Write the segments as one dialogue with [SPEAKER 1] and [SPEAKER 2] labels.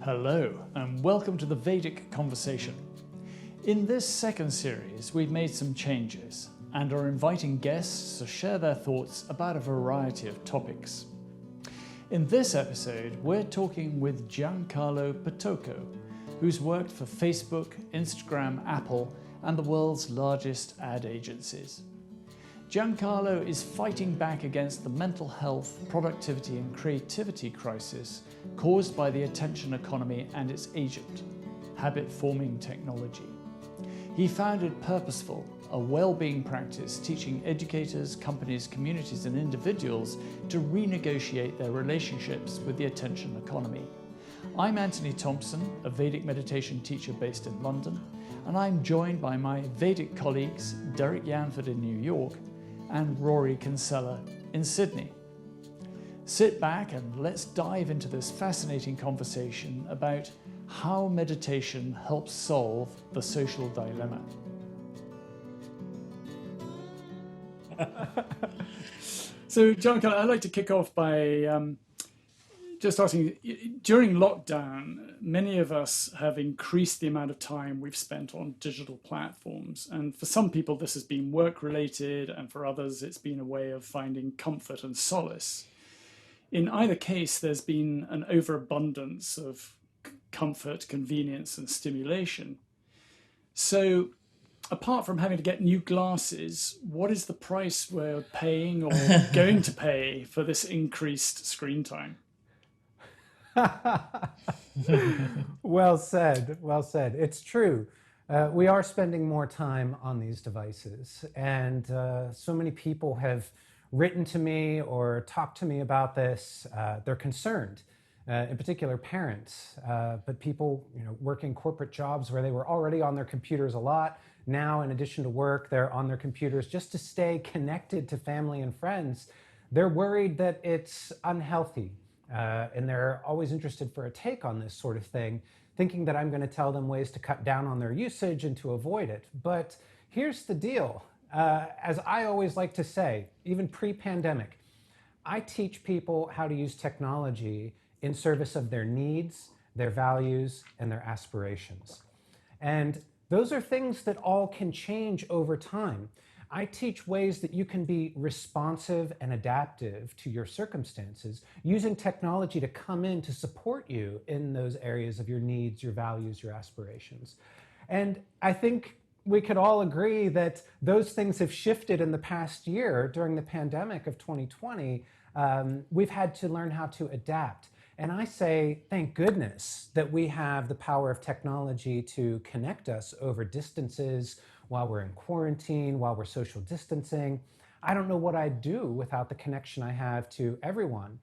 [SPEAKER 1] Hello, and welcome to the Vedic Conversation. In this second series, we've made some changes and are inviting guests to share their thoughts about a variety of topics. In this episode, we're talking with Giancarlo Potocco, who's worked for Facebook, Instagram, Apple, and the world's largest ad agencies. Giancarlo is fighting back against the mental health, productivity and creativity crisis caused by the attention economy and its agent, habit-forming technology. He founded Purposeful, a well-being practice teaching educators, companies, communities and individuals to renegotiate their relationships with the attention economy. I'm Anthony Thompson, a Vedic meditation teacher based in London, and I'm joined by my Vedic colleagues Derrick Yanford in New York and Rory Kinsella in Sydney. Sit back and let's dive into this fascinating conversation about how meditation helps solve the social dilemma. So, Giancarlo, I'd like to kick off by just asking, during lockdown, many of us have increased the amount of time we've spent on digital platforms. And for some people, this has been work-related, and for others, it's been a way of finding comfort and solace. In either case, there's been an overabundance of comfort, convenience, and stimulation. So, apart from having to get new glasses, what is the price we're paying or going to pay for this increased screen time?
[SPEAKER 2] Well said. It's true. We are spending more time on these devices, and so many people have written to me or talked to me about this. They're concerned, in particular parents, but people working corporate jobs where they were already on their computers a lot. Now, in addition to work, they're on their computers just to stay connected to family and friends. They're worried that it's unhealthy. And they're always interested for a take on this sort of thing, thinking that I'm going to tell them ways to cut down on their usage and to avoid it. But here's the deal. As I always like to say, even pre-pandemic, I teach people how to use technology in service of their needs, their values, and their aspirations. And those are things that all can change over time. I teach ways that you can be responsive and adaptive to your circumstances, using technology to come in to support you in those areas of your needs, your values, your aspirations. And I think we could all agree that those things have shifted in the past year. During the pandemic of 2020. We've had to learn how to adapt. And I say, thank goodness that we have the power of technology to connect us over distances, while we're in quarantine, while we're social distancing. I don't know what I'd do without the connection I have to everyone.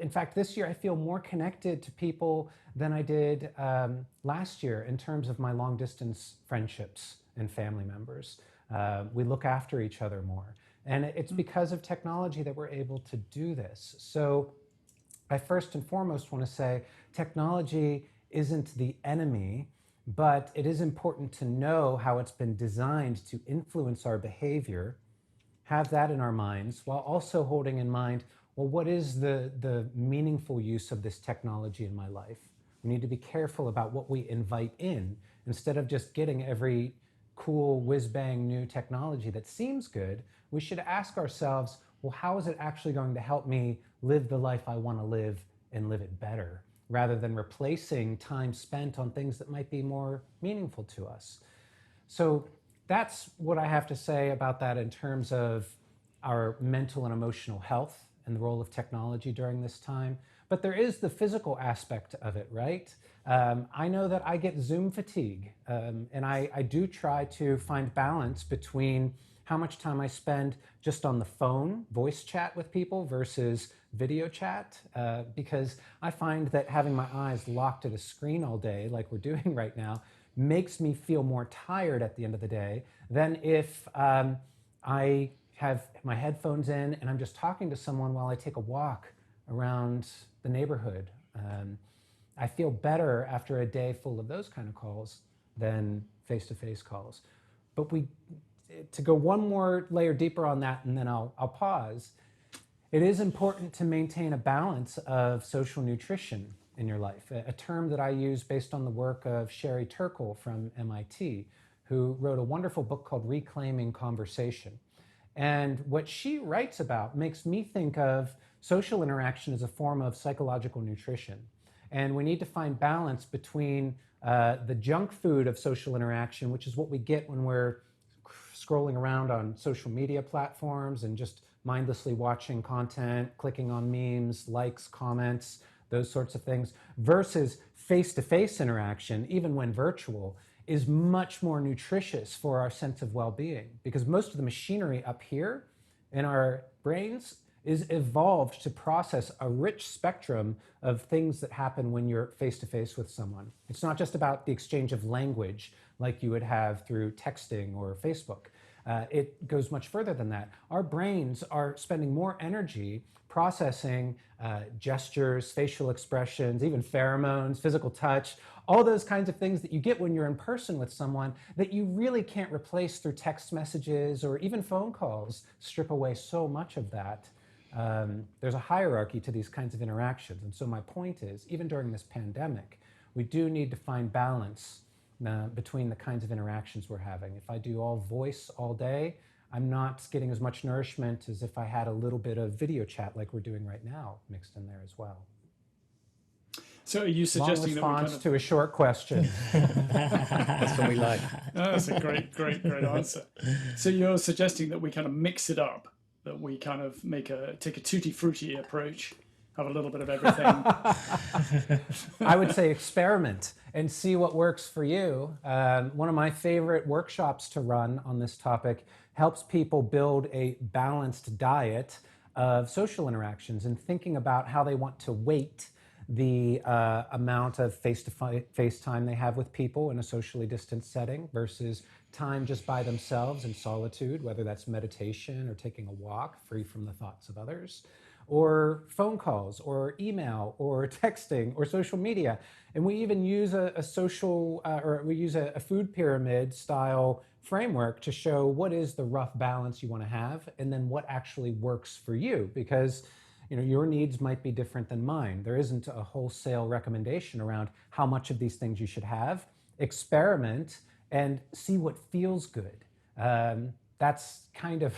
[SPEAKER 2] In fact, this year I feel more connected to people than I did last year in terms of my long distance friendships and family members. We look after each other more. And it's because of technology that we're able to do this. So I first and foremost want to say technology isn't the enemy, but it is important to know how it's been designed to influence our behavior, have that in our minds, while also holding in mind, well, what is the meaningful use of this technology in my life? We need to be careful about what we invite in. Instead of just getting every cool, whiz-bang new technology that seems good, we should ask ourselves, well, how is it actually going to help me live the life I want to live and live it better, rather than replacing time spent on things that might be more meaningful to us. So that's what I have to say about that in terms of our mental and emotional health and the role of technology during this time. But there is the physical aspect of it, right? I know that I get Zoom fatigue, and I do try to find balance between how much time I spend just on the phone, voice chat with people versus video chat, because I find that having my eyes locked at a screen all day, like we're doing right now, makes me feel more tired at the end of the day than if I have my headphones in and I'm just talking to someone while I take a walk around the neighborhood. I feel better after a day full of those kind of calls than face-to-face calls. But to go one more layer deeper on that, and then I'll pause, it is important to maintain a balance of social nutrition in your life, a term that I use based on the work of Sherry Turkle from MIT, who wrote a wonderful book called Reclaiming Conversation. And what she writes about makes me think of social interaction as a form of psychological nutrition. And we need to find balance between the junk food of social interaction, which is what we get when we're scrolling around on social media platforms and just mindlessly watching content, clicking on memes, likes, comments, those sorts of things, versus face-to-face interaction, even when virtual, is much more nutritious for our sense of well-being, because most of the machinery up here in our brains is evolved to process a rich spectrum of things that happen when you're face-to-face with someone. It's not just about the exchange of language like you would have through texting or Facebook. It goes much further than that. Our brains are spending more energy processing gestures, facial expressions, even pheromones, physical touch, all those kinds of things that you get when you're in person with someone that you really can't replace through text messages or even phone calls. Strip away so much of that. There's a hierarchy to these kinds of interactions. And so my point is, even during this pandemic, we do need to find balance between the kinds of interactions we're having. If I do all voice all day, I'm not getting as much nourishment as if I had a little bit of video chat like we're doing right now mixed in there as well.
[SPEAKER 1] So are you suggesting
[SPEAKER 2] Long response
[SPEAKER 1] that we
[SPEAKER 2] to a short question.
[SPEAKER 3] That's what we like.
[SPEAKER 1] that's a great answer. So you're suggesting that we kind of mix it up, that we kind of take a tutti frutti approach, have a little bit of everything.
[SPEAKER 2] I would say experiment and see what works for you. One of my favorite workshops to run on this topic helps people build a balanced diet of social interactions and thinking about how they want to weight the amount of face-to-face time they have with people in a socially distanced setting versus time just by themselves in solitude, whether that's meditation or taking a walk free from the thoughts of others, or phone calls or email or texting or social media. And we even use a food pyramid style framework to show what is the rough balance you want to have and then what actually works for you, because your needs might be different than mine. There isn't a wholesale recommendation around how much of these things you should have. Experiment and see what feels good. That's kind of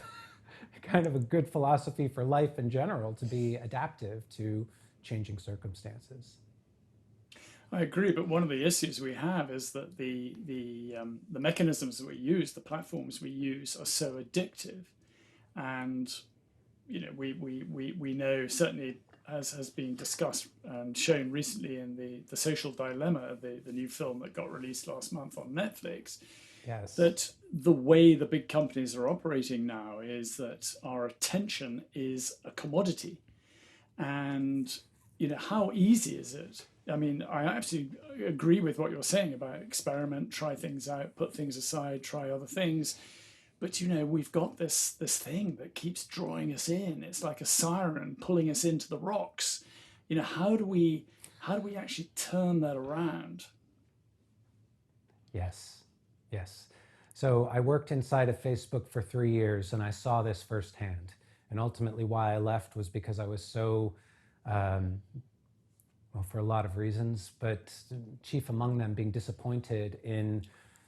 [SPEAKER 2] a good philosophy for life in general, to be adaptive to changing circumstances.
[SPEAKER 1] I agree, but one of the issues we have is that the mechanisms that we use, the platforms we use, are so addictive, and we know, certainly as has been discussed and shown recently in the Social Dilemma, the new film that got released last month on Netflix.
[SPEAKER 2] Yes.
[SPEAKER 1] That the way the big companies are operating now is that our attention is a commodity. And, how easy is it? I mean, I absolutely agree with what you're saying about experiment, try things out, put things aside, try other things. But, we've got this thing that keeps drawing us in. It's like a siren pulling us into the rocks. How do we actually turn that around?
[SPEAKER 2] Yes. So I worked inside of Facebook for 3 years and I saw this firsthand. And ultimately why I left was because I was so, for a lot of reasons, but chief among them being disappointed in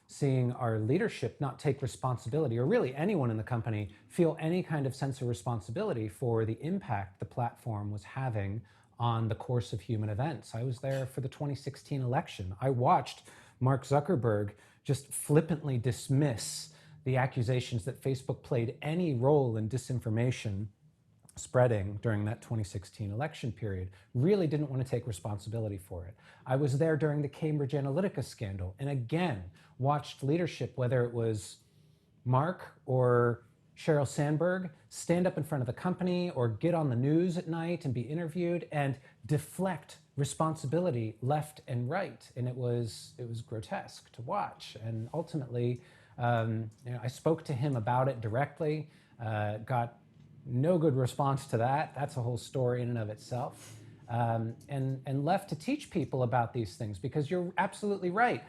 [SPEAKER 2] seeing our leadership not take responsibility, or really anyone in the company feel any kind of sense of responsibility for the impact the platform was having on the course of human events. I was there for the 2016 election. I watched Mark Zuckerberg just flippantly dismiss the accusations that Facebook played any role in disinformation spreading during that 2016 election period. Really didn't want to take responsibility for it. I was there during the Cambridge Analytica scandal, and again, watched leadership, whether it was Mark or Sheryl Sandberg, stand up in front of the company or get on the news at night and be interviewed and deflect responsibility left and right. And it was grotesque to watch. And ultimately, I spoke to him about it directly, got no good response to that. That's a whole story in and of itself. And left to teach people about these things, because you're absolutely right.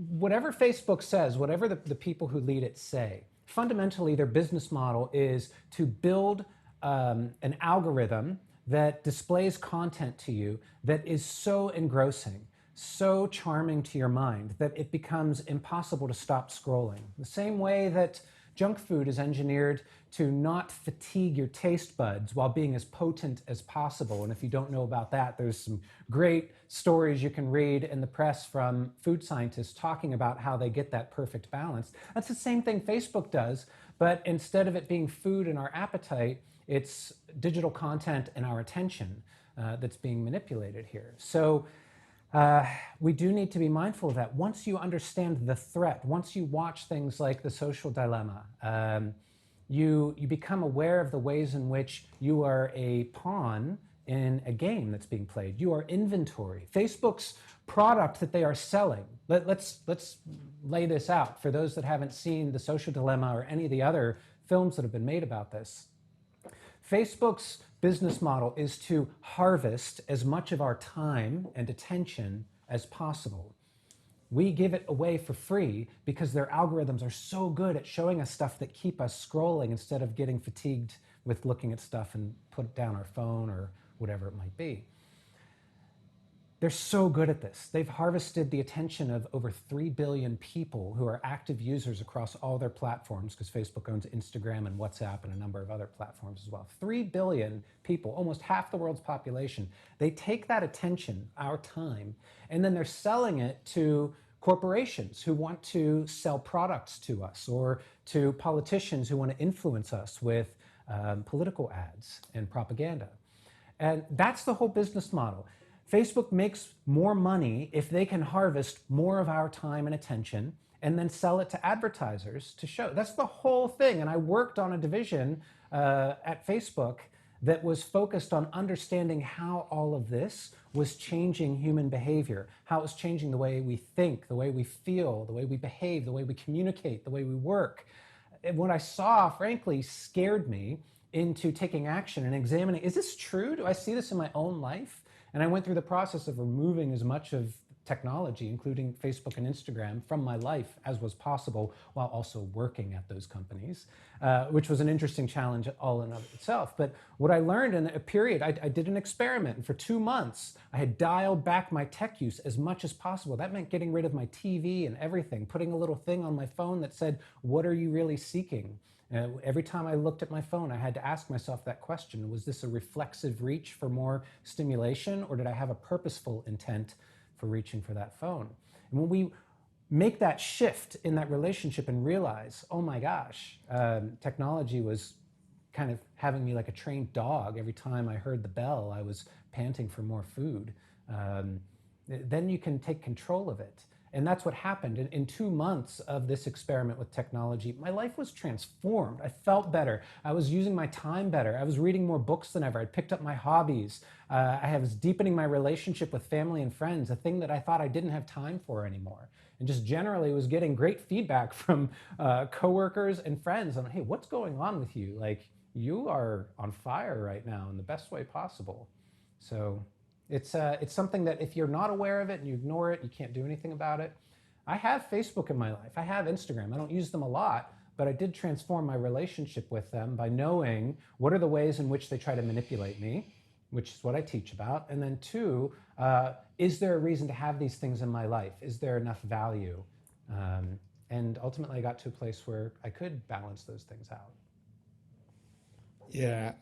[SPEAKER 2] Whatever Facebook says, whatever the people who lead it say, fundamentally their business model is to build an algorithm that displays content to you that is so engrossing, so charming to your mind that it becomes impossible to stop scrolling. The same way that junk food is engineered to not fatigue your taste buds while being as potent as possible. And if you don't know about that, there's some great stories you can read in the press from food scientists talking about how they get that perfect balance. That's the same thing Facebook does, but instead of it being food in our appetite, it's digital content and our attention that's being manipulated here. So we do need to be mindful of that. Once you understand the threat, once you watch things like The Social Dilemma, you become aware of the ways in which you are a pawn in a game that's being played. You are inventory. Facebook's product that they are selling. Let's lay this out for those that haven't seen The Social Dilemma or any of the other films that have been made about this. Facebook's business model is to harvest as much of our time and attention as possible. We give it away for free because their algorithms are so good at showing us stuff that keep us scrolling instead of getting fatigued with looking at stuff and put down our phone or whatever it might be. They're so good at this. They've harvested the attention of over 3 billion people who are active users across all their platforms, because Facebook owns Instagram and WhatsApp and a number of other platforms as well. 3 billion people, almost half the world's population. They take that attention, our time, and then they're selling it to corporations who want to sell products to us, or to politicians who want to influence us with political ads and propaganda. And that's the whole business model. Facebook makes more money if they can harvest more of our time and attention and then sell it to advertisers to show. That's the whole thing. And I worked on a division at Facebook that was focused on understanding how all of this was changing human behavior, how it was changing the way we think, the way we feel, the way we behave, the way we communicate, the way we work. And what I saw, frankly, scared me into taking action and examining, is this true? Do I see this in my own life? And I went through the process of removing as much of technology, including Facebook and Instagram, from my life as was possible, while also working at those companies, which was an interesting challenge all in of itself. But what I learned in a period, I did an experiment, and for 2 months, I had dialed back my tech use as much as possible. That meant getting rid of my TV and everything, putting a little thing on my phone that said, "What are you really seeking?" Every time I looked at my phone, I had to ask myself that question. Was this a reflexive reach for more stimulation, or did I have a purposeful intent for reaching for that phone? And when we make that shift in that relationship and realize, oh my gosh, technology was kind of having me like a trained dog. Every time I heard the bell, I was panting for more food. Then you can take control of it. And that's what happened. In 2 months of this experiment with technology, my life was transformed. I felt better. I was using my time better. I was reading more books than ever. I picked up my hobbies. I was deepening my relationship with family and friends, a thing that I thought I didn't have time for anymore. And just generally was getting great feedback from coworkers and friends on, hey, what's going on with you? Like, you are on fire right now in the best way possible. So it's something that if you're not aware of it and you ignore it, you can't do anything about it. I have Facebook in my life. I have Instagram. I don't use them a lot, but I did transform my relationship with them by knowing what are the ways in which they try to manipulate me, which is what I teach about. And then 2, is there a reason to have these things in my life? Is there enough value? And ultimately I got to a place where I could balance those things out.
[SPEAKER 3] Yeah,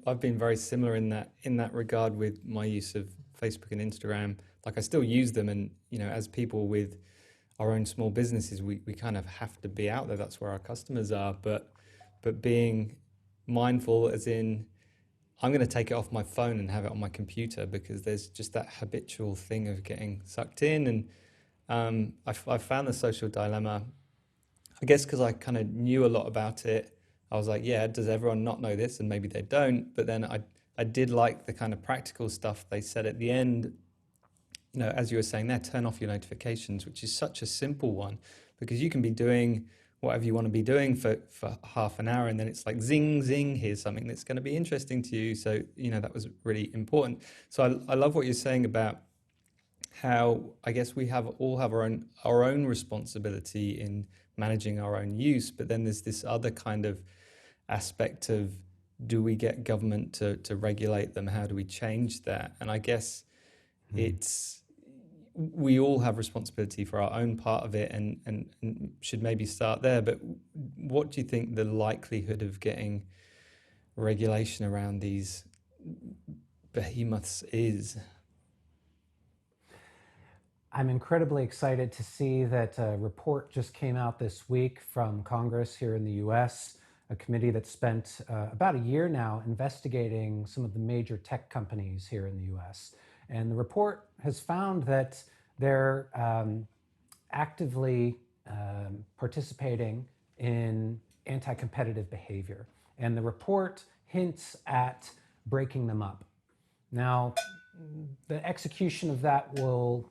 [SPEAKER 3] I've been very similar in that regard with my use of Facebook and Instagram. Like, I still use them, and as people with our own small businesses, we kind of have to be out there. That's where our customers are. But being mindful, as in, I'm going to take it off my phone and have it on my computer, because there's just that habitual thing of getting sucked in. And I found The Social Dilemma, I guess because I kind of knew a lot about it. I was like, yeah, does everyone not know this? And maybe they don't. But then I did like the kind of practical stuff they said at the end. As you were saying there, turn off your notifications, which is such a simple one, because you can be doing whatever you want to be doing for half an hour, and then it's like, zing, zing, here's something that's going to be interesting to you. So, that was really important. So I love what you're saying about how, I guess, we all have our own responsibility in managing our own use, but then there's this other kind of aspect of do we get government to regulate them? How do we change that? And I guess we all have responsibility for our own part of it, and should maybe start there. But what do you think the likelihood of getting regulation around these behemoths is?
[SPEAKER 2] I'm incredibly excited to see that a report just came out this week from Congress here in the US, a committee that spent about a year now investigating some of the major tech companies here in the US. And the report has found that they're actively participating in anti-competitive behavior. And the report hints at breaking them up. Now, the execution of that will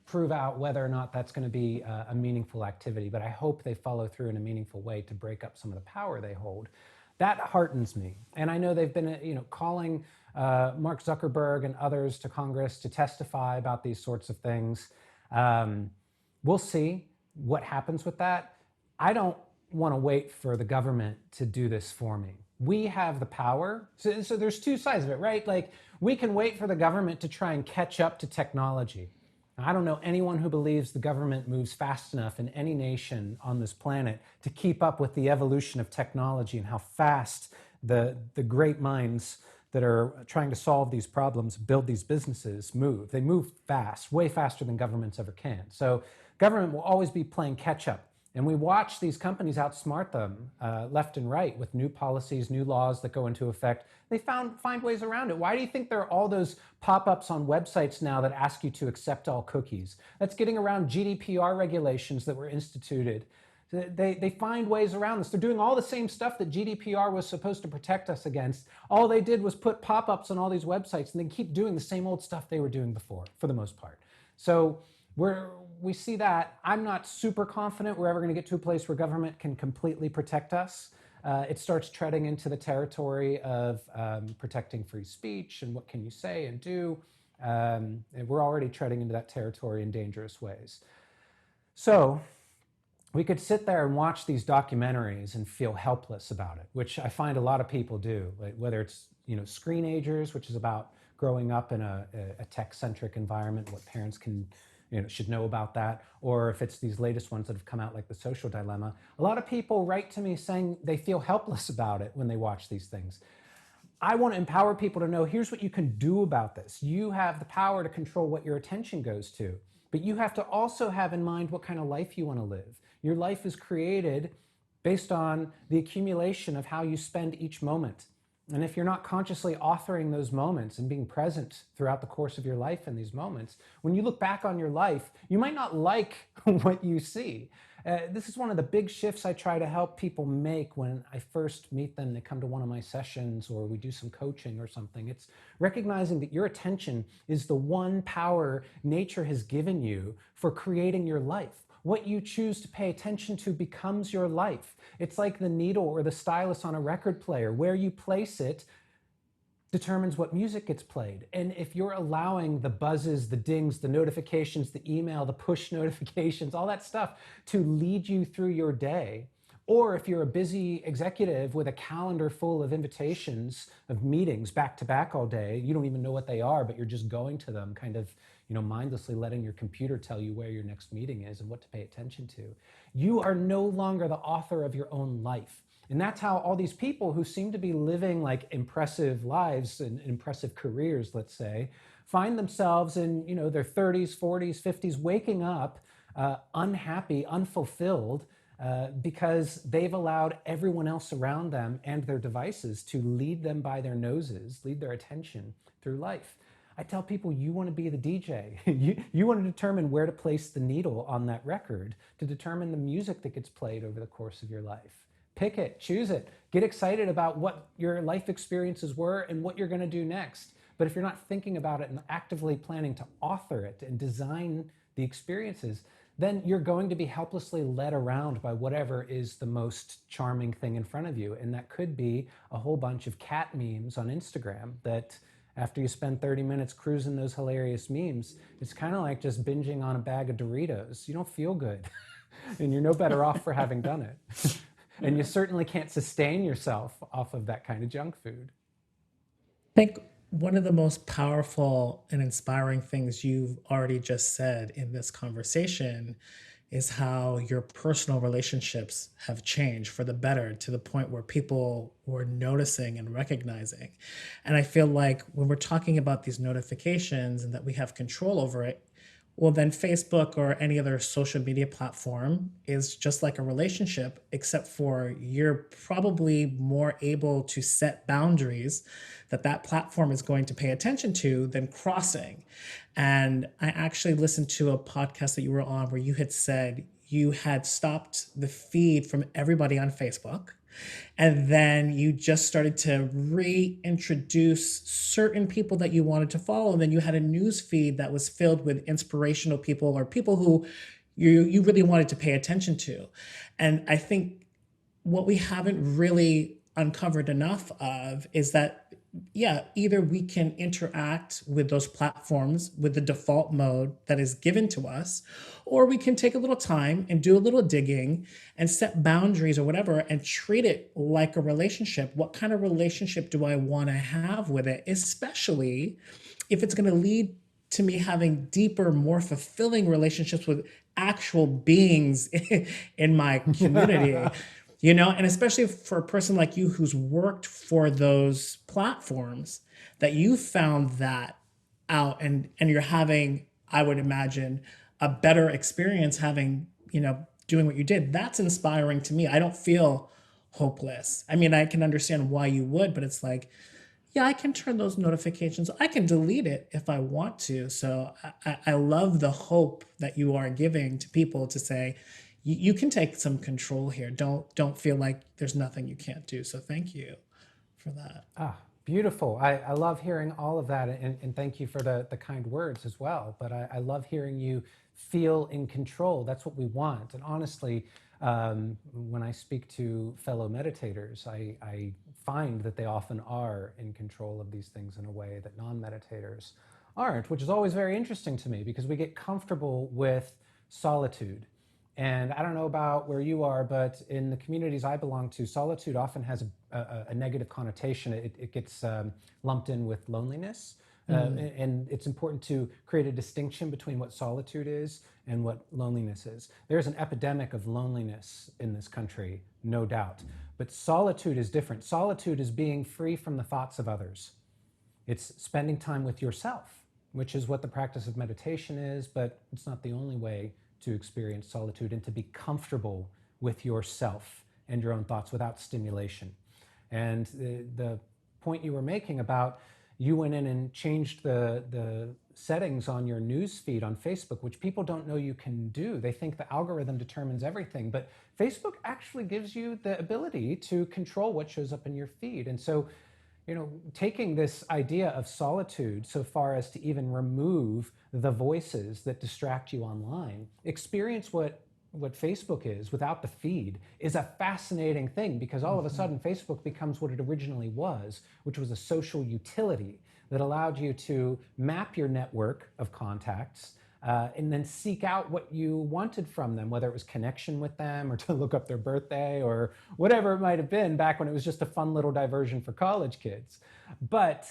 [SPEAKER 2] prove out whether or not that's going to be a meaningful activity, but I hope they follow through in a meaningful way to break up some of the power they hold. That heartens me. And I know they've been calling Mark Zuckerberg and others to Congress to testify about these sorts of things. We'll see what happens with that. I don't want to wait for the government to do this for me. We have the power. So there's two sides of it, right? Like, we can wait for the government to try and catch up to technology. I don't know anyone who believes the government moves fast enough in any nation on this planet to keep up with the evolution of technology and how fast the great minds that are trying to solve these problems, build these businesses, move. They move fast, way faster than governments ever can. So government will always be playing catch up. And we watch these companies outsmart them left and right with new policies, new laws that go into effect. They find ways around it. Why do you think there are all those pop-ups on websites now that ask you to accept all cookies? That's getting around GDPR regulations that were instituted. They find ways around this. They're doing all the same stuff that GDPR was supposed to protect us against. All they did was put pop-ups on all these websites, and they keep doing the same old stuff they were doing before, for the most part. So we see that. I'm not super confident we're ever going to get to a place where government can completely protect us. It starts treading into the territory of protecting free speech and what can you say and do. And we're already treading into that territory in dangerous ways. So we could sit there and watch these documentaries and feel helpless about it, which I find a lot of people do, like whether it's Screenagers, which is about growing up in a tech-centric environment, what parents should know about that, or if it's these latest ones that have come out like The Social Dilemma. A lot of people write to me saying they feel helpless about it when they watch these things. I want to empower people to know, here's what you can do about this. You have the power to control what your attention goes to, but you have to also have in mind what kind of life you want to live. Your life is created based on the accumulation of how you spend each moment. And if you're not consciously authoring those moments and being present throughout the course of your life in these moments, when you look back on your life, you might not like what you see. This is one of the big shifts I try to help people make when I first meet them. They come to one of my sessions or we do some coaching or something. It's recognizing that your attention is the one power nature has given you for creating your life. What you choose to pay attention to becomes your life. It's like the needle or the stylus on a record player. Where you place it determines what music gets played. And if you're allowing the buzzes, the dings, the notifications, the email, the push notifications, all that stuff to lead you through your day, or if you're a busy executive with a calendar full of invitations of meetings back to back all day, you don't even know what they are, but you're just going to them, kind of mindlessly letting your computer tell you where your next meeting is and what to pay attention to. You are no longer the author of your own life. And that's how all these people who seem to be living like impressive lives and impressive careers, let's say, find themselves in their 30s, 40s, 50s, waking up unhappy, unfulfilled, because they've allowed everyone else around them and their devices to lead them by their noses, lead their attention through life. I tell people, you want to be the DJ. you want to determine where to place the needle on that record to determine the music that gets played over the course of your life. Pick it, choose it, get excited about what your life experiences were and what you're going to do next. But if you're not thinking about it and actively planning to author it and design the experiences, then you're going to be helplessly led around by whatever is the most charming thing in front of you. And that could be a whole bunch of cat memes on Instagram that after you spend 30 minutes cruising those hilarious memes, it's kind of like just binging on a bag of Doritos. You don't feel good and you're no better off for having done it. And you certainly can't sustain yourself off of that kind of junk food.
[SPEAKER 4] I think one of the most powerful and inspiring things you've already just said in this conversation is how your personal relationships have changed for the better to the point where people were noticing and recognizing. And I feel like when we're talking about these notifications and that we have control over it, well, then Facebook or any other social media platform is just like a relationship, except for you're probably more able to set boundaries that that platform is going to pay attention to than crossing. And I actually listened to a podcast that you were on where you had said you had stopped the feed from everybody on Facebook. And then you just started to reintroduce certain people that you wanted to follow. And then you had a news feed that was filled with inspirational people or people who you really wanted to pay attention to. And I think what we haven't really uncovered enough of is that, yeah, either we can interact with those platforms with the default mode that is given to us, or we can take a little time and do a little digging and set boundaries or whatever and treat it like a relationship. What kind of relationship do I want to have with it, especially if it's going to lead to me having deeper, more fulfilling relationships with actual beings in my community? You know, and especially for a person like you who's worked for those platforms, that you found that out and you're having, I would imagine, a better experience having, doing what you did. That's inspiring to me. I don't feel hopeless. I mean, I can understand why you would, but it's like, yeah, I can turn those notifications. I can delete it if I want to. So I love the hope that you are giving to people to say, you can take some control here. Don't feel like there's nothing you can't do. So thank you for that.
[SPEAKER 2] Ah, beautiful. I love hearing all of that, and thank you for the kind words as well. But I love hearing you feel in control. That's what we want. And honestly, when I speak to fellow meditators, I find that they often are in control of these things in a way that non-meditators aren't, which is always very interesting to me because we get comfortable with solitude. And I don't know about where you are, but in the communities I belong to, solitude often has a negative connotation. It gets lumped in with loneliness. And it's important to create a distinction between what solitude is and what loneliness is. There's an epidemic of loneliness in this country, no doubt. But solitude is different. Solitude is being free from the thoughts of others. It's spending time with yourself, which is what the practice of meditation is, but it's not the only way to experience solitude and to be comfortable with yourself and your own thoughts without stimulation. And the point you were making about you went in and changed the settings on your news feed on Facebook, which people don't know you can do. They think the algorithm determines everything, but Facebook actually gives you the ability to control what shows up in your feed. And so, taking this idea of solitude so far as to even remove the voices that distract you online, experience what Facebook is without the feed is a fascinating thing, because all of a sudden Facebook becomes what it originally was, which was a social utility that allowed you to map your network of contacts and then seek out what you wanted from them, whether it was connection with them or to look up their birthday or whatever it might have been back when it was just a fun little diversion for college kids. But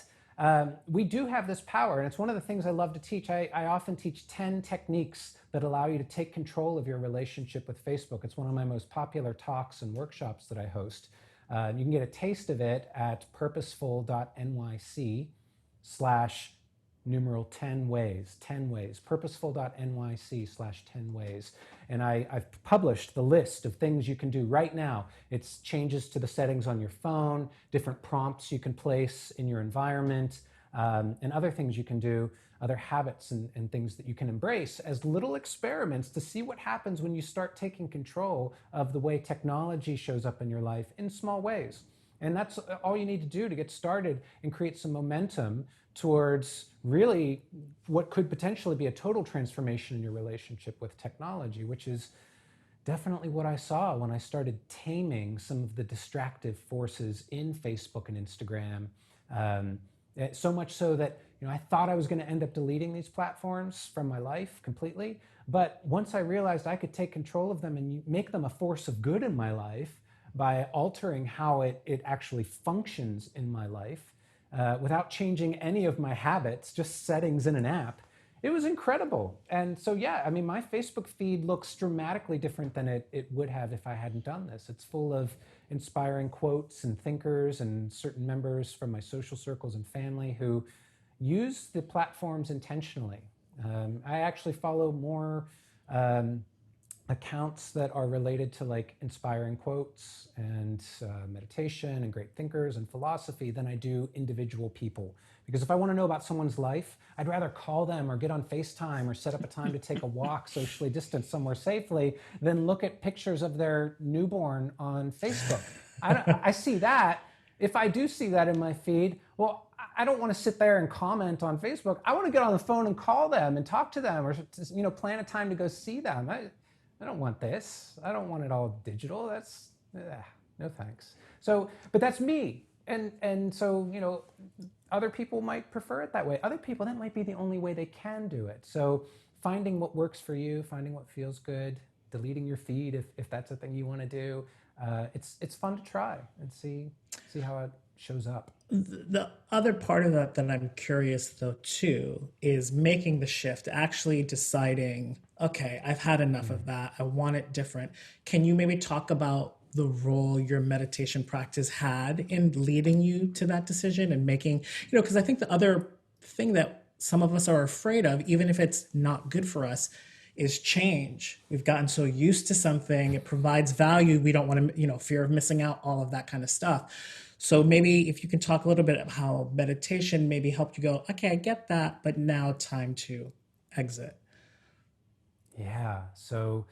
[SPEAKER 2] we do have this power, and it's one of the things I love to teach. I often teach 10 techniques that allow you to take control of your relationship with Facebook. It's one of my most popular talks and workshops that I host. You can get a taste of it at purposeful.nyc/10 ways, 10 ways, purposeful.nyc/10 ways. And I've published the list of things you can do right now. It's changes to the settings on your phone, different prompts you can place in your environment, and other things you can do, other habits and things that you can embrace as little experiments to see what happens when you start taking control of the way technology shows up in your life in small ways. And that's all you need to do to get started and create some momentum towards really what could potentially be a total transformation in your relationship with technology, which is definitely what I saw when I started taming some of the distractive forces in Facebook and Instagram. So much so that I thought I was going to end up deleting these platforms from my life completely. But once I realized I could take control of them and make them a force of good in my life, by altering how it actually functions in my life without changing any of my habits, just settings in an app. It was incredible. And so, yeah, I mean, my Facebook feed looks dramatically different than it would have if I hadn't done this. It's full of inspiring quotes and thinkers and certain members from my social circles and family who use the platforms intentionally. I actually follow more accounts that are related to like inspiring quotes and meditation and great thinkers and philosophy than I do individual people. Because if I want to know about someone's life, I'd rather call them or get on FaceTime or set up a time to take a walk socially distant somewhere safely than look at pictures of their newborn on Facebook. I see that. If I do see that in my feed, well, I don't want to sit there and comment on Facebook. I want to get on the phone and call them and talk to them, or plan a time to go see them. I don't want this. I don't want it all digital. That's no thanks. So, but that's me. And so, other people might prefer it that way. Other people, that might be the only way they can do it. So finding what works for you, finding what feels good, deleting your feed if that's a thing you want to do. It's fun to try and see how it shows up.
[SPEAKER 4] The other part of that I'm curious though too is making the shift, actually deciding, okay, I've had enough of that. I want it different. Can you maybe talk about the role your meditation practice had in leading you to that decision and making, because I think the other thing that some of us are afraid of, even if it's not good for us, is change. We've gotten so used to something, it provides value. We don't want to, fear of missing out, all of that kind of stuff. So maybe if you can talk a little bit about how meditation maybe helped you go, okay, I get that, but now time to exit.
[SPEAKER 2] Yeah. So,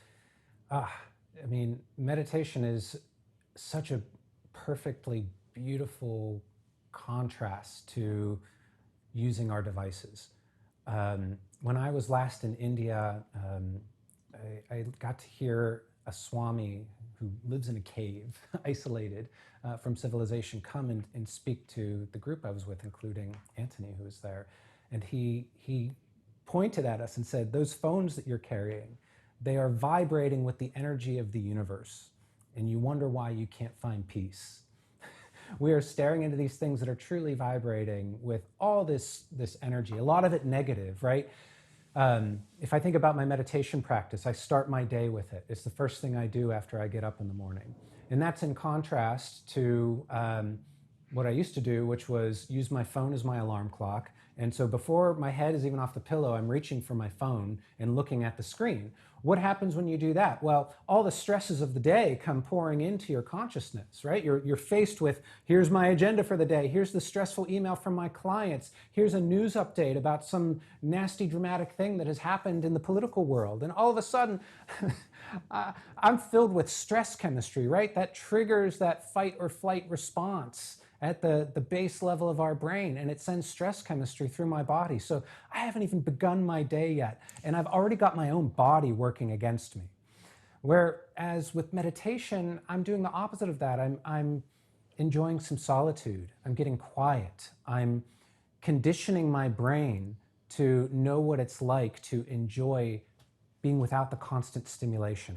[SPEAKER 2] meditation is such a perfectly beautiful contrast to using our devices. When I was last in India, I got to hear a Swami who lives in a cave, isolated from civilization, come and speak to the group I was with, including Anthony, who was there. And he pointed at us and said, those phones that you're carrying, they are vibrating with the energy of the universe, and you wonder why you can't find peace. We are staring into these things that are truly vibrating with all this energy, a lot of it negative, right? If I think about my meditation practice, I start my day with it. It's the first thing I do after I get up in the morning. And that's in contrast to what I used to do, which was use my phone as my alarm clock. And so before my head is even off the pillow, I'm reaching for my phone and looking at the screen. What happens when you do that? Well, all the stresses of the day come pouring into your consciousness, right? You're faced with, here's my agenda for the day. Here's the stressful email from my clients. Here's a news update about some nasty, dramatic thing that has happened in the political world. And all of a sudden, I'm filled with stress chemistry, right? That triggers that fight or flight response at the base level of our brain, and it sends stress chemistry through my body. So I haven't even begun my day yet, and I've already got my own body working against me. Whereas with meditation, I'm doing the opposite of that. I'm enjoying some solitude. I'm getting quiet. I'm conditioning my brain to know what it's like to enjoy being without the constant stimulation.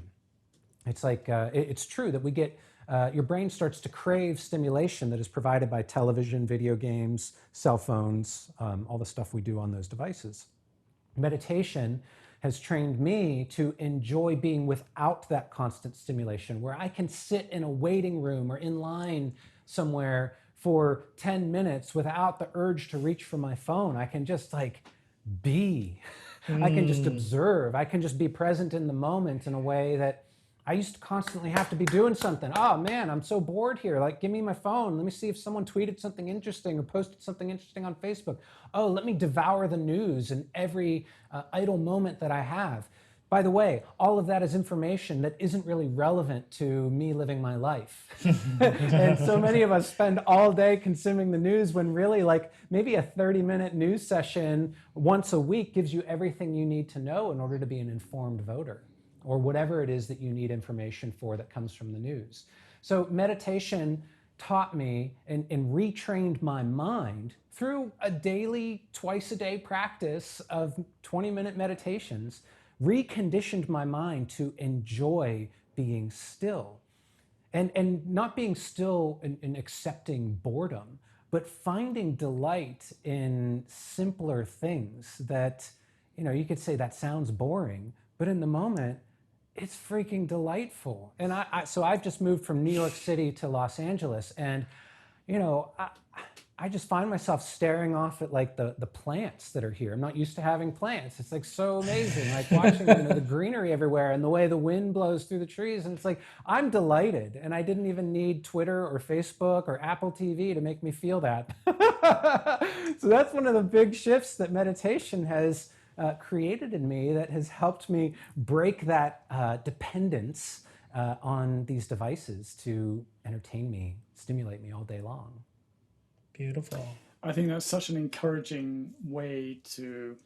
[SPEAKER 2] It's like, it's true that we get, your brain starts to crave stimulation that is provided by television, video games, cell phones, all the stuff we do on those devices. Meditation has trained me to enjoy being without that constant stimulation, where I can sit in a waiting room or in line somewhere for 10 minutes without the urge to reach for my phone. I can just be. I can just observe. I can just be present in the moment in a way that I used to constantly have to be doing something. Oh man, I'm so bored here. Give me my phone. Let me see if someone tweeted something interesting or posted something interesting on Facebook. Oh, let me devour the news in every idle moment that I have. By the way, all of that is information that isn't really relevant to me living my life. And so many of us spend all day consuming the news when really maybe a 30-minute news session once a week gives you everything you need to know in order to be an informed voter, or whatever it is that you need information for that comes from the news. So meditation taught me and retrained my mind through a daily, twice-a-day practice of 20-minute meditations, reconditioned my mind to enjoy being still. and not being still in accepting boredom, but finding delight in simpler things that, you could say that sounds boring, but in the moment, it's freaking delightful. And so I've just moved from New York City to Los Angeles, and you know, I just find myself staring off at like the plants that are here. I'm not used to having plants. It's like so amazing, like watching the greenery everywhere and the way the wind blows through the trees. And it's like, I'm delighted. And I didn't even need Twitter or Facebook or Apple TV to make me feel that. So that's one of the big shifts that meditation has created in me, that has helped me break that dependence on these devices to entertain me, stimulate me all day long.
[SPEAKER 4] Beautiful.
[SPEAKER 1] I think that's such an encouraging way to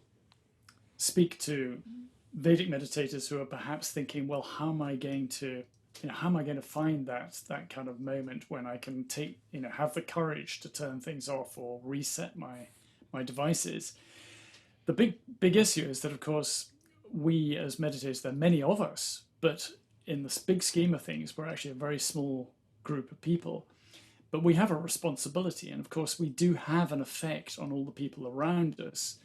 [SPEAKER 1] speak to Vedic meditators who are perhaps thinking, well, how am I going to find that kind of moment when I can have the courage to turn things off or reset my devices. The big issue is that, of course, we as meditators, there are many of us, but in the big scheme of things, we're actually a very small group of people. But we have a responsibility, and of course we do have an effect on all the people around us.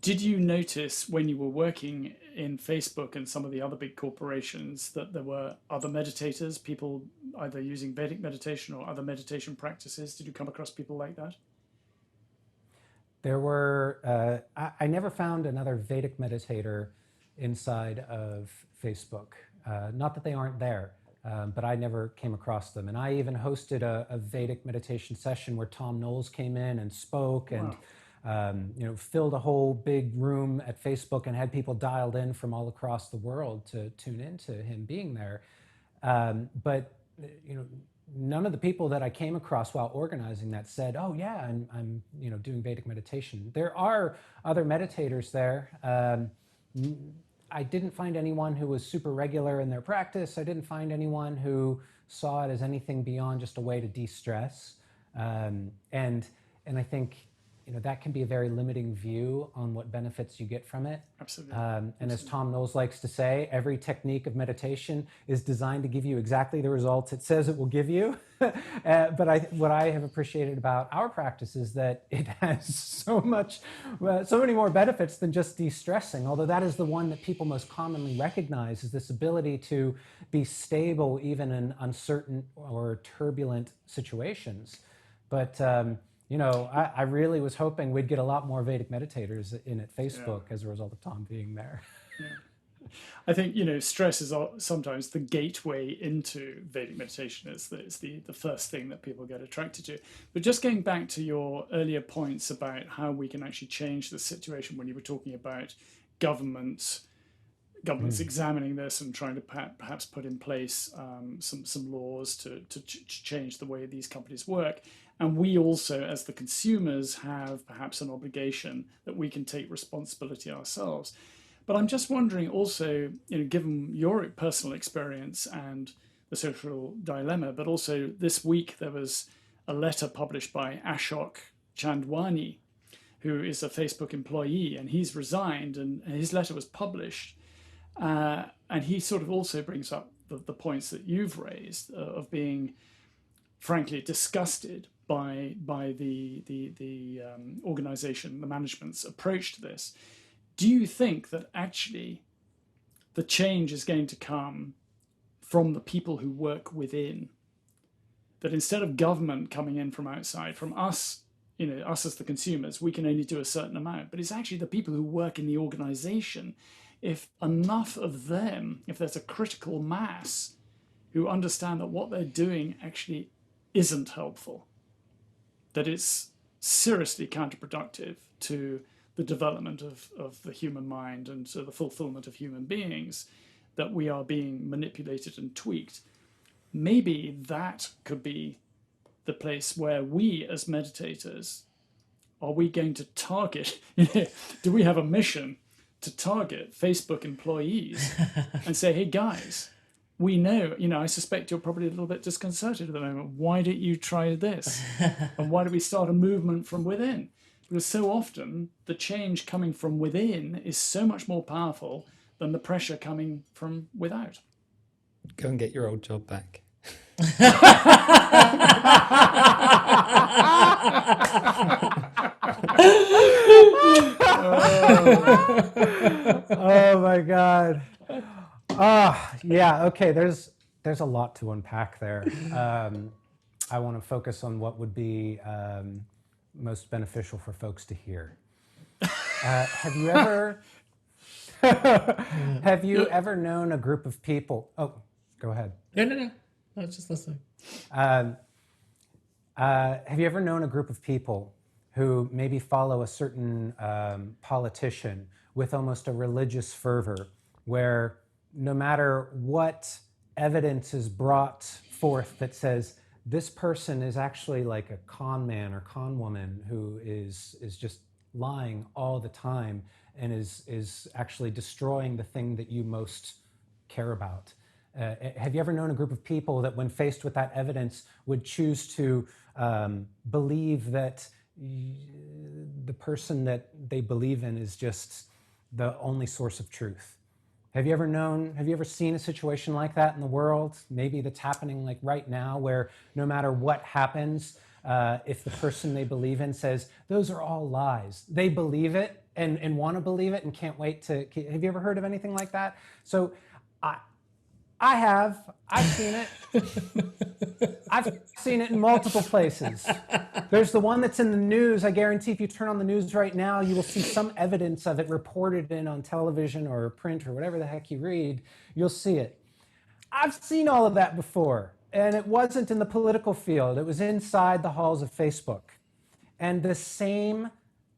[SPEAKER 1] Did you notice when you were working in Facebook and some of the other big corporations that there were other meditators, people either using Vedic meditation or other meditation practices? Did you come across people like that?
[SPEAKER 2] There were, I never found another Vedic meditator inside of Facebook. Not that they aren't there. But I never came across them. And I even hosted a Vedic meditation session where Tom Knowles came in and spoke, and filled a whole big room at Facebook and had people dialed in from all across the world to tune into him being there. But none of the people that I came across while organizing that said, "Oh yeah, I'm doing Vedic meditation." There are other meditators there. I didn't find anyone who was super regular in their practice. I didn't find anyone who saw it as anything beyond just a way to de-stress. And I think that can be a very limiting view on what benefits you get from it.
[SPEAKER 1] Absolutely.
[SPEAKER 2] And as Tom Knowles likes to say, every technique of meditation is designed to give you exactly the results it says it will give you. But what I have appreciated about our practice is that it has so many more benefits than just de-stressing, although that is the one that people most commonly recognize, is this ability to be stable even in uncertain or turbulent situations. But I really was hoping we'd get a lot more Vedic meditators in at Facebook as a result of Tom being there.
[SPEAKER 1] Yeah. I think, stress is sometimes the gateway into Vedic meditation. It's the first thing that people get attracted to. But just going back to your earlier points about how we can actually change the situation, when you were talking about governments examining this and trying to perhaps put in place some laws to change the way these companies work. And we also, as the consumers, have perhaps an obligation that we can take responsibility ourselves. But I'm just wondering also, given your personal experience and the social dilemma, but also this week there was a letter published by Ashok Chandwani, who is a Facebook employee, and he's resigned, and his letter was published. And he sort of also brings up the points that you've raised of being, frankly, disgusted by the organization, the management's approach to this. Do you think that actually the change is going to come from the people who work within? That instead of government coming in from outside, from us, us as the consumers, we can only do a certain amount, but it's actually the people who work in the organization. If enough of them, if there's a critical mass who understand that what they're doing actually isn't helpful, that it's seriously counterproductive to the development of the human mind and to the fulfillment of human beings, that we are being manipulated and tweaked, maybe that could be the place where we as meditators, are we going to target, do we have a mission to target Facebook employees and say, hey guys, we know, I suspect you're probably a little bit disconcerted at the moment. Why don't you try this? And why don't we start a movement from within? Because so often the change coming from within is so much more powerful than the pressure coming from without.
[SPEAKER 3] Go and get your old job back.
[SPEAKER 2] Oh my God. Yeah. Okay. There's a lot to unpack there. I want to focus on what would be most beneficial for folks to hear. Have you ever have you ever known a group of people? Oh, go ahead.
[SPEAKER 4] No. I was just listening.
[SPEAKER 2] Have you ever known a group of people who maybe follow a certain politician with almost a religious fervor, where no matter what evidence is brought forth that says this person is actually like a con man or con woman who is just lying all the time and is actually destroying the thing that you most care about? Have you ever known a group of people that when faced with that evidence would choose to believe that the person that they believe in is just the only source of truth? Have you ever seen a situation like that in the world? Maybe that's happening like right now, where no matter what happens, if the person they believe in says, those are all lies, they believe it and want to believe it and can't wait to. Have you ever heard of anything like that? So I have. I've seen it. I've seen it in multiple places. There's the one that's in the news. I guarantee if you turn on the news right now, you will see some evidence of it reported in on television or print or whatever the heck you read. You'll see it. I've seen all of that before. And it wasn't in the political field. It was inside the halls of Facebook. And the same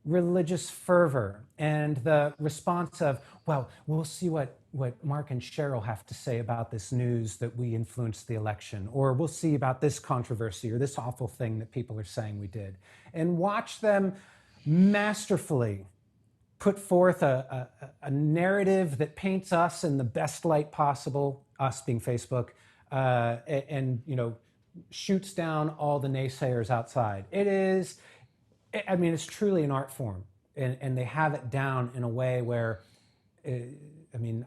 [SPEAKER 2] religious fervor and the response of, well, we'll see what Mark and Cheryl have to say about this news that we influenced the election, or we'll see about this controversy or this awful thing that people are saying we did. And watch them masterfully put forth a narrative that paints us in the best light possible, us being Facebook, and shoots down all the naysayers outside. It's truly an art form, and they have it down in a way where,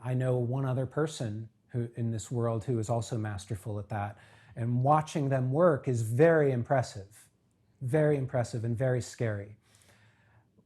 [SPEAKER 2] I know one other person who in this world who is also masterful at that, and watching them work is very impressive and very scary.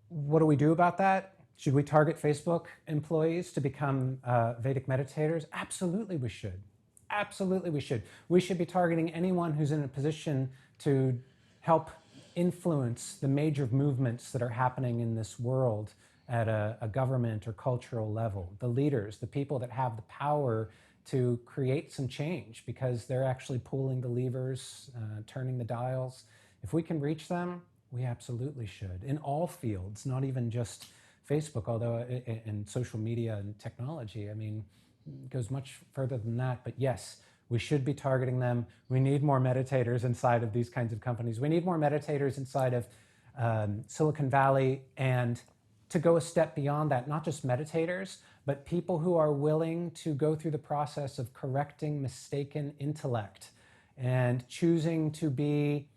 [SPEAKER 2] What do we do about that? Should we target Facebook employees to become Vedic meditators? Absolutely we should. Absolutely we should. We should be targeting anyone who's in a position to help influence the major movements that are happening in this world at a government or cultural level. The leaders, the people that have the power to create some change because they're actually pulling the levers, turning the dials. If we can reach them, we absolutely should. In all fields, not even just Facebook, although in social media and technology, it goes much further than that. But yes, we should be targeting them. We need more meditators inside of these kinds of companies. We need more meditators inside of Silicon Valley, and to go a step beyond that, not just meditators, but people who are willing to go through the process of correcting mistaken intellect and choosing to be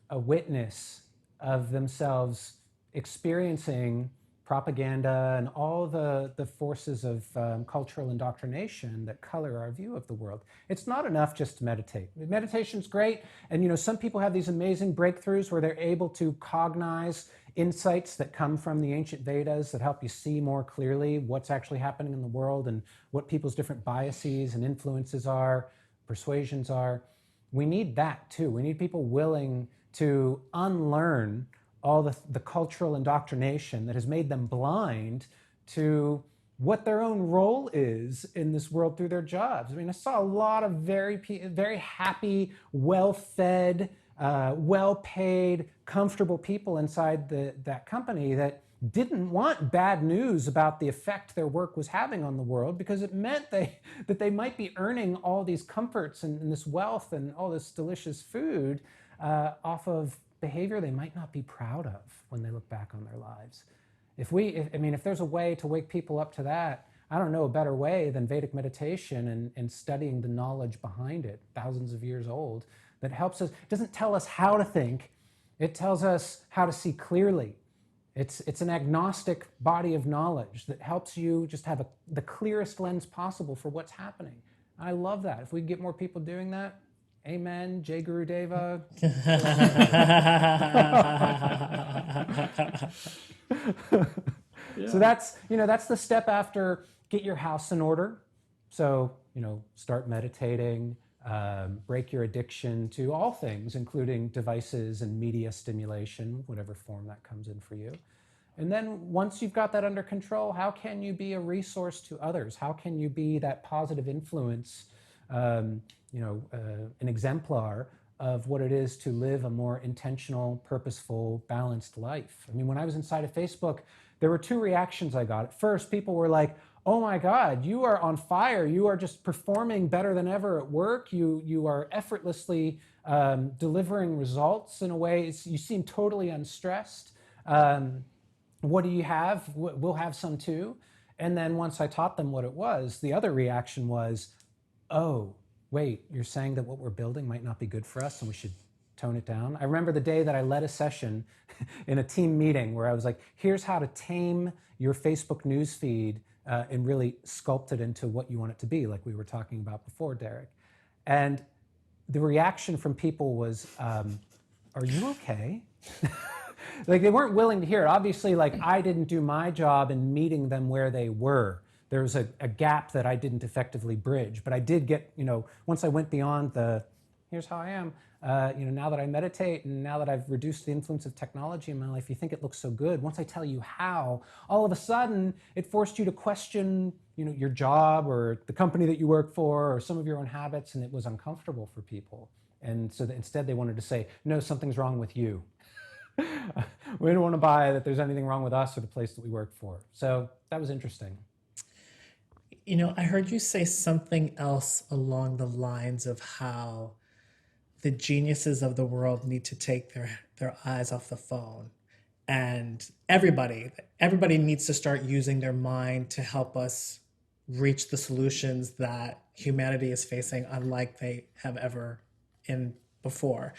[SPEAKER 2] a witness of themselves experiencing propaganda and all the forces of cultural indoctrination that color our view of the world. It's not enough just to meditate. Meditation's great, and some people have these amazing breakthroughs where they're able to cognize insights that come from the ancient Vedas that help you see more clearly what's actually happening in the world and what people's different biases and influences are, persuasions are. We need that too. We need people willing to unlearn all the cultural indoctrination that has made them blind to what their own role is in this world through their jobs. I saw a lot of very happy, well-fed, well-paid, comfortable people inside that company that didn't want bad news about the effect their work was having on the world, because it meant that they might be earning all these comforts and this wealth and all this delicious food off of behavior they might not be proud of when they look back on their lives. If there's a way to wake people up to that, I don't know a better way than Vedic meditation and studying the knowledge behind it, thousands of years old, that helps us. It doesn't tell us how to think, it tells us how to see clearly. It's an agnostic body of knowledge that helps you just have the clearest lens possible for what's happening. I love that. If we get more people doing that, amen, Jai Guru Deva. So that's, that's the step after get your house in order. So, start meditating, break your addiction to all things, including devices and media stimulation, whatever form that comes in for you. And then once you've got that under control, how can you be a resource to others? How can you be that positive influence, an exemplar of what it is to live a more intentional, purposeful, balanced life? I mean, when I was inside of Facebook, there were two reactions I got. At first, people were like, oh my God, you are on fire. You are just performing better than ever at work. You are effortlessly delivering results in a way, you seem totally unstressed. What do you have? We'll have some too. And then once I taught them what it was, the other reaction was, oh, wait, you're saying that what we're building might not be good for us and we should tone it down? I remember the day that I led a session in a team meeting where I was like, here's how to tame your Facebook news feed and really sculpt it into what you want it to be, like we were talking about before, Derrick. And the reaction from people was, are you okay? Like they weren't willing to hear it. Obviously, like I didn't do my job in meeting them where they were. There was a gap that I didn't effectively bridge, but I did get, once I went beyond the, here's how I am, now that I meditate and now that I've reduced the influence of technology in my life, you think it looks so good. Once I tell you how, all of a sudden it forced you to question, your job or the company that you work for or some of your own habits, and it was uncomfortable for people. And so that instead they wanted to say, no, something's wrong with you. We don't want to buy that there's anything wrong with us or the place that we work for. So that was interesting.
[SPEAKER 4] I heard you say something else along the lines of how the geniuses of the world need to take their eyes off the phone. And everybody needs to start using their mind to help us reach the solutions that humanity is facing unlike they have ever in before.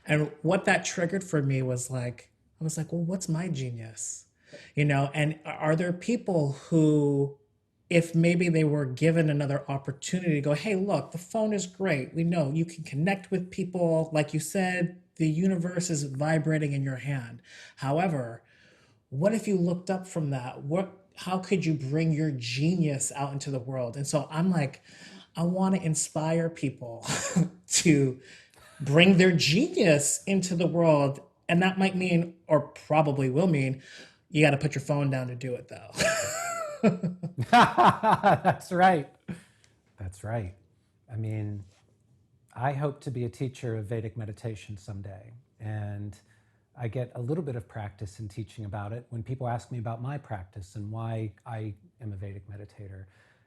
[SPEAKER 4] And what that triggered for me was like, I was like, well, what's my genius? And are there people who, if maybe they were given another opportunity to go, hey, look, the phone is great. We know you can connect with people. Like you said, the universe is vibrating in your hand. However, what if you looked up from that? How could you bring your genius out into the world? And so I'm like, I want to inspire people to bring their genius into the world. And that might mean, or probably will mean, you got to put your phone down to do it though.
[SPEAKER 2] That's right. That's right. I mean, I hope to be a teacher of Vedic meditation someday. And I get a little bit of practice in teaching about it when people ask me about my practice and why I am a Vedic meditator.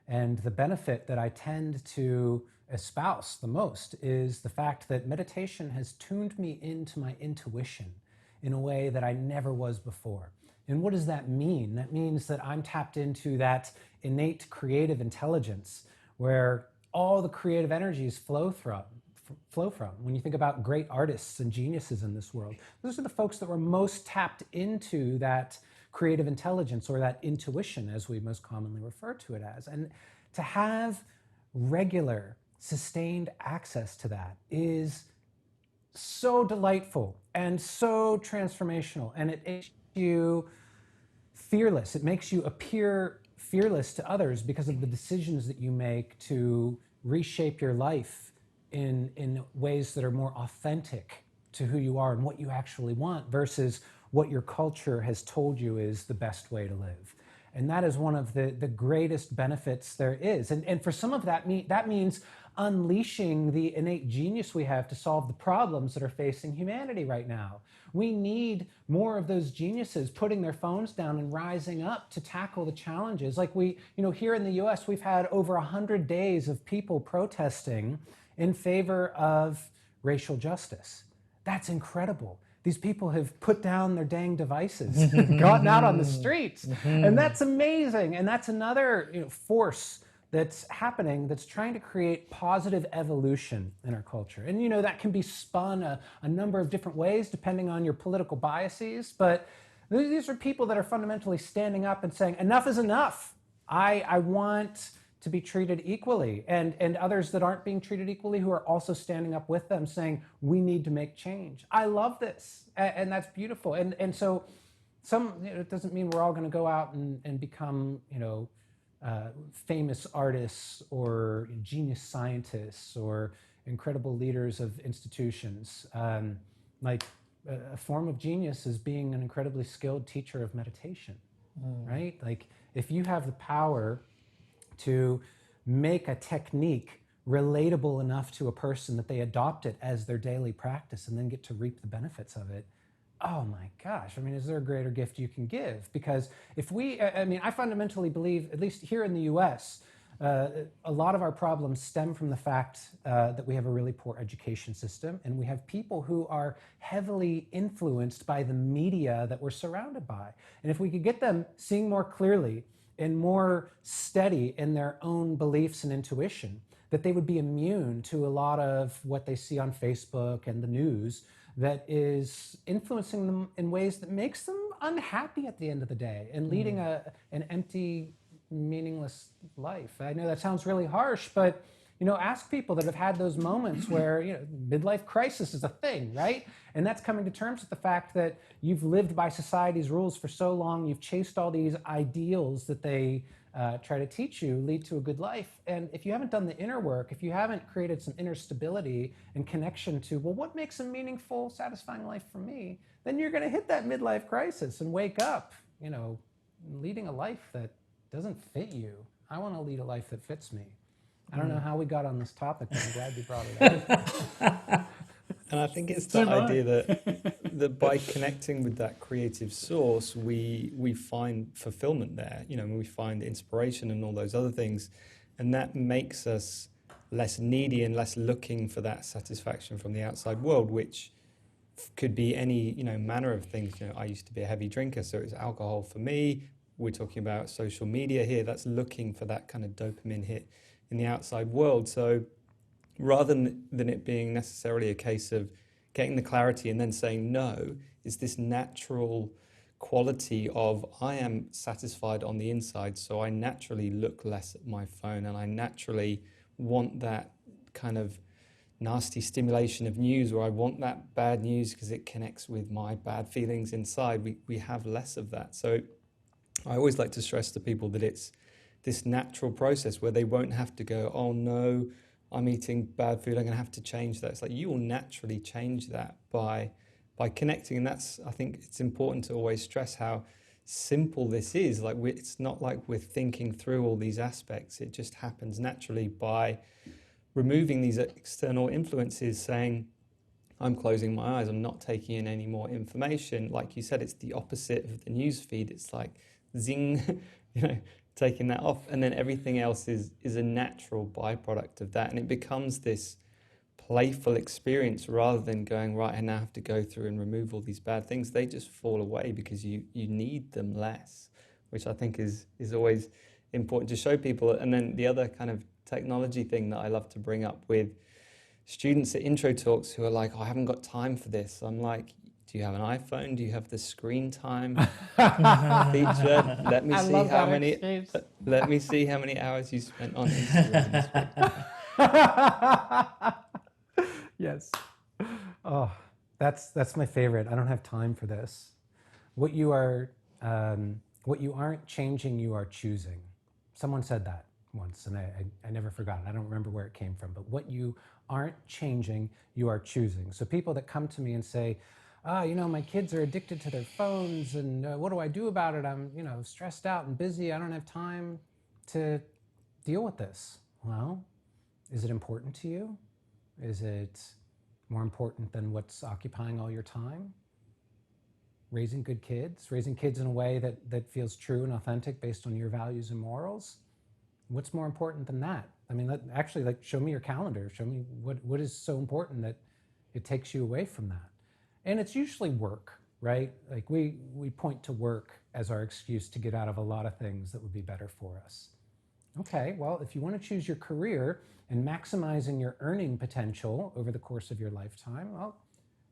[SPEAKER 2] And the benefit that I tend to espouse the most is the fact that meditation has tuned me into my intuition in a way that I never was before. And what does that mean? That means that I'm tapped into that innate creative intelligence where all the creative energies flow from. When you think about great artists and geniuses in this world, those are the folks that were most tapped into that creative intelligence or that intuition, as we most commonly refer to it as. And to have regular, sustained access to that is so delightful and so transformational. And it makes you fearless. It makes you appear fearless to others because of the decisions that you make to reshape your life in ways that are more authentic to who you are and what you actually want versus what your culture has told you is the best way to live. And that is one of the greatest benefits there is. And for some of that means unleashing the innate genius we have to solve the problems that are facing humanity right now. We need more of those geniuses putting their phones down and rising up to tackle the challenges. Like here in the US, we've had over 100 days of people protesting in favor of racial justice. That's incredible. These people have put down their dang devices and gotten out on the streets. And that's amazing. And that's another force that's happening that's trying to create positive evolution in our culture. And that can be spun a number of different ways depending on your political biases. But these are people that are fundamentally standing up and saying, enough is enough. I want to be treated equally, and others that aren't being treated equally who are also standing up with them saying, we need to make change. I love this, and that's beautiful. And so it doesn't mean we're all going to go out and become, famous artists or genius scientists or incredible leaders of institutions. Like a form of genius is being an incredibly skilled teacher of meditation, right? Like if you have the power to make a technique relatable enough to a person that they adopt it as their daily practice and then get to reap the benefits of it, oh my gosh, I mean, is there a greater gift you can give? Because I fundamentally believe, at least here in the US, a lot of our problems stem from the fact that we have a really poor education system, and we have people who are heavily influenced by the media that we're surrounded by. And if we could get them seeing more clearly and more steady in their own beliefs and intuition, that they would be immune to a lot of what they see on Facebook and the news that is influencing them in ways that makes them unhappy at the end of the day and leading an empty, meaningless life. I know that sounds really harsh, but ask people that have had those moments where midlife crisis is a thing, right? And that's coming to terms with the fact that you've lived by society's rules for so long, you've chased all these ideals that they try to teach you lead to a good life. And if you haven't done the inner work, if you haven't created some inner stability and connection to, well, what makes a meaningful, satisfying life for me, then you're going to hit that midlife crisis and wake up, leading a life that doesn't fit you. I want to lead a life that fits me. I don't know how we got on this topic, but I'm glad you brought it up.
[SPEAKER 3] And I think it's the idea that by connecting with that creative source, we find fulfillment there. We find inspiration and all those other things, and that makes us less needy and less looking for that satisfaction from the outside world, which could be any manner of things. I used to be a heavy drinker, so it's alcohol for me. We're talking about social media here. That's looking for that kind of dopamine hit in the outside world. So rather than it being necessarily a case of getting the clarity and then saying no, is this natural quality of I am satisfied on the inside, so I naturally look less at my phone and I naturally want that kind of nasty stimulation of news, or I want that bad news because it connects with my bad feelings inside. We have less of that. So I always like to stress to people that it's this natural process where they won't have to go, oh no, I'm eating bad food, I'm going to have to change that. It's like you will naturally change that by connecting. And I think it's important to always stress how simple this is. Like it's not like we're thinking through all these aspects. It just happens naturally by removing these external influences, saying, I'm closing my eyes, I'm not taking in any more information. Like you said, it's the opposite of the news feed. It's like zing, taking that off, and then everything else is a natural byproduct of that, and it becomes this playful experience rather than going, right, I now have to go through and remove all these bad things. They just fall away because you need them less, which I think is always important to show people. And then the other kind of technology thing that I love to bring up with students at intro talks who are like, oh, I haven't got time for this. I'm like, do you have an iPhone? Do you have the screen time feature? Let me see how many hours you spent on Instagram this week.
[SPEAKER 2] Yes. Oh, that's my favorite. I don't have time for this. What you aren't changing, you are choosing. Someone said that once, and I never forgot it. I don't remember where it came from, but what you aren't changing, you are choosing. So people that come to me and say, my kids are addicted to their phones, and what do I do about it? I'm, stressed out and busy. I don't have time to deal with this. Well, is it important to you? Is it more important than what's occupying all your time? Raising good kids, raising kids in a way that feels true and authentic based on your values and morals. What's more important than that? I mean, show me your calendar. Show me what is so important that it takes you away from that. And it's usually work, right? Like we point to work as our excuse to get out of a lot of things that would be better for us. Okay, well, if you want to choose your career and maximizing your earning potential over the course of your lifetime, well,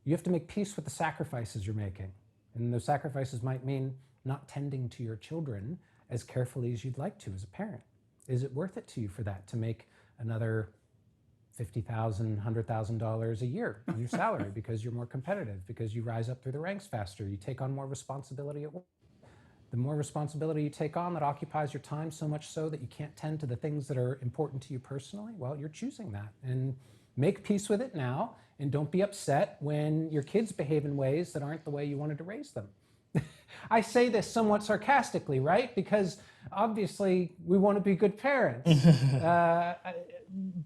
[SPEAKER 2] you have to make peace with the sacrifices you're making. And those sacrifices might mean not tending to your children as carefully as you'd like to as a parent. Is it worth it to you for that, to make another $50,000, $100,000 a year in your salary because you're more competitive, because you rise up through the ranks faster, you take on more responsibility at work? The more responsibility you take on that occupies your time so much so that you can't tend to the things that are important to you personally, well, you're choosing that. And make peace with it now, and don't be upset when your kids behave in ways that aren't the way you wanted to raise them. I say this somewhat sarcastically, right? Because obviously we want to be good parents.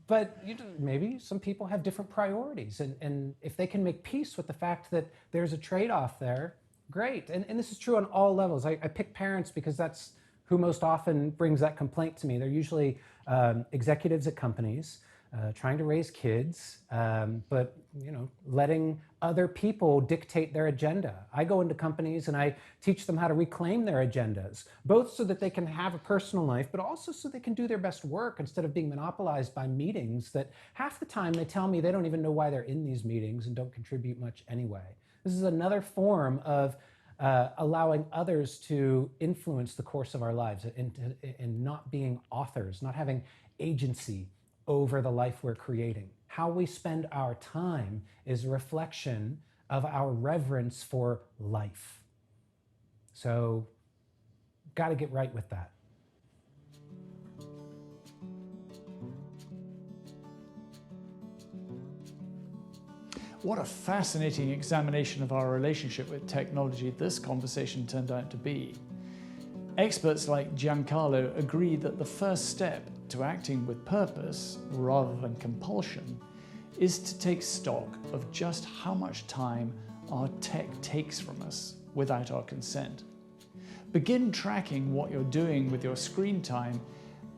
[SPEAKER 2] But maybe some people have different priorities. And if they can make peace with the fact that there's a trade-off there, great. And this is true on all levels. I pick parents because that's who most often brings that complaint to me. They're usually executives at companies trying to raise kids, but letting other people dictate their agenda. I go into companies and I teach them how to reclaim their agendas, both so that they can have a personal life, but also so they can do their best work instead of being monopolized by meetings that half the time they tell me they don't even know why they're in these meetings and don't contribute much anyway. This is another form of allowing others to influence the course of our lives and not being authors, not having agency over the life we're creating. How we spend our time is a reflection of our reverence for life. So, got to get right with that.
[SPEAKER 1] What a fascinating examination of our relationship with technology this conversation turned out to be. Experts like Giancarlo agree that the first step to acting with purpose rather than compulsion is to take stock of just how much time our tech takes from us without our consent. Begin tracking what you're doing with your screen time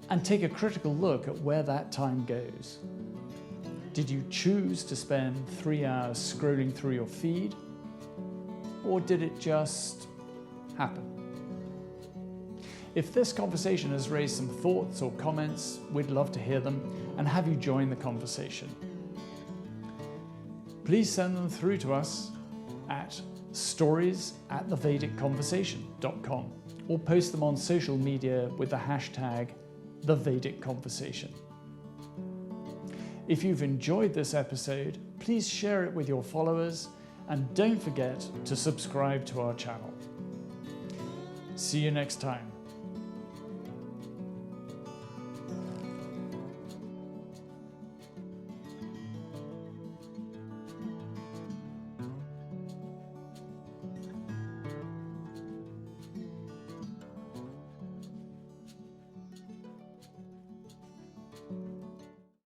[SPEAKER 1] and take a critical look at where that time goes. Did you choose to spend 3 hours scrolling through your feed, or did it just happen? If this conversation has raised some thoughts or comments, we'd love to hear them and have you join the conversation. Please send them through to us at stories@thevedic.conversation.com or post them on social media with the hashtag #TheVedicConversation. If you've enjoyed this episode, please share it with your followers and don't forget to subscribe to our channel. See you next time.